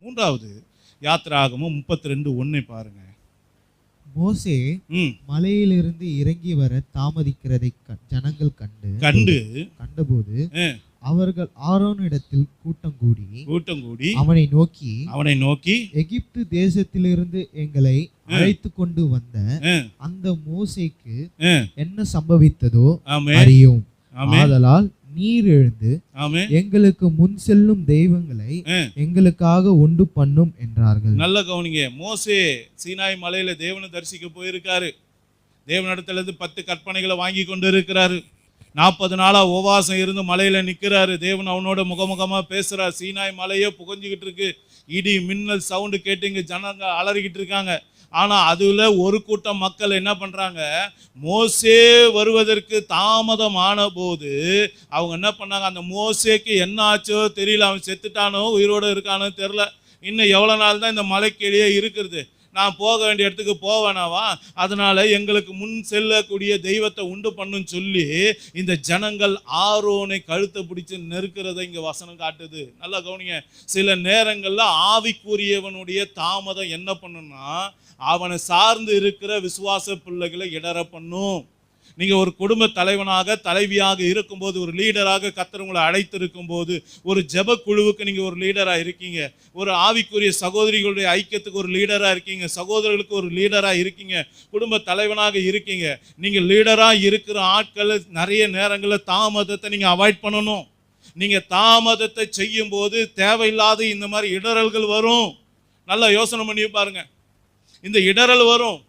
மூன்றாவது யாத்திராகமம் 32:1 பாருங்க. மோசே மலையிலிருந்து இறங்கி வர தாமதிக்கிறதை ஜனங்கள் கண்டபோது அவர்கள் ஆரோனிடத்தில் கூட்டம் கூடி அவனை நோக்கி எகிப்து தேசத்திலிருந்து எங்களை அழைத்து கொண்டு வந்த அந்த மோசேக்கு என்ன சம்பவித்ததோ அறியும். ஆதலால் நீர் எழுந்து எங்களுக்கு முன் செல்லும் தெய்வங்களை எங்களுக்காக உண்டு பண்ணும் என்றார்கள். நல்ல கவனிங்க. மோசே சீனாய் மலையில தேவனை தரிசிக்க போயிருக்காரு. தேவனிடத்துல இருந்து 10 கற்பனைகளை வாங்கி கொண்டு இருக்கிறாரு. 40 நாளா உபவாசம் இருந்து மலையில நிக்கிறாரு. தேவன் அவனோட முகமுகமா பேசுறாரு. சீனாய் மலையே புகஞ்சுக்கிட்டு இருக்கு. இடி மின்னல் சவுண்டு கேட்டு இங்க ஜனங்க அலறிக்கிட்டு இருக்காங்க. ஆனா அதுல ஒரு கூட்டம் மக்கள் என்ன பண்றாங்க, மோசே வருவதற்கு தாமதமான போது அவங்க என்ன பண்ணாங்க, அந்த மோசேக்கு என்ன ஆச்சோ தெரியல, அவன் செத்துட்டானோ உயிரோட இருக்கானோ தெரியல, இன்னும் எவ்வளவு நாள் தான் இந்த மலைக்கீழே இருக்கிறது, நான் போக வேண்டிய இடத்துக்கு போவேனாவா, அதனால எங்களுக்கு முன் செல்லக்கூடிய தெய்வத்தை உண்டு பண்ணுன்னு சொல்லி இந்த ஜனங்கள் ஆரோனை கழுத்தை பிடிச்சு நெருக்கிறத இங்க வசனம் காட்டுது. நல்லா கவனிங்க. சில நேரங்கள்ல ஆவிக்குரியவனுடைய தாமதம் என்ன பண்ணுன்னா, அவனை சார்ந்து இருக்கிற விசுவாச பிள்ளைகளை இடற பண்ணும். நீங்க ஒரு குடும்ப தலைவனாக தலைவியாக இருக்கும்போது, ஒரு லீடராக கர்த்தர் உங்களை அழைத்திருக்கும் போது, ஒரு ஜெப குழுவுக்கு நீங்க ஒரு லீடரா இருக்கீங்க, ஒரு ஆவிக்குரிய சகோதரிகளுடைய ஐக்கியத்துக்கு ஒரு லீடரா இருக்கீங்க, சகோதரர்களுக்கு ஒரு லீடரா இருக்கீங்க, குடும்ப தலைவனாக இருக்கீங்க. நீங்க லீடரா இருக்கிற ஆட்கள் நிறைய நேரங்களில் தாமதத்தை நீங்க அவாய்ட் பண்ணணும். நீங்க தாமதத்தை செய்யும் போது தேவையில்லாத இந்த மாதிரி இடரல்கள் வரும். நல்லா யோசனை பண்ணி பாருங்க. இந்த இடரல் வரும்.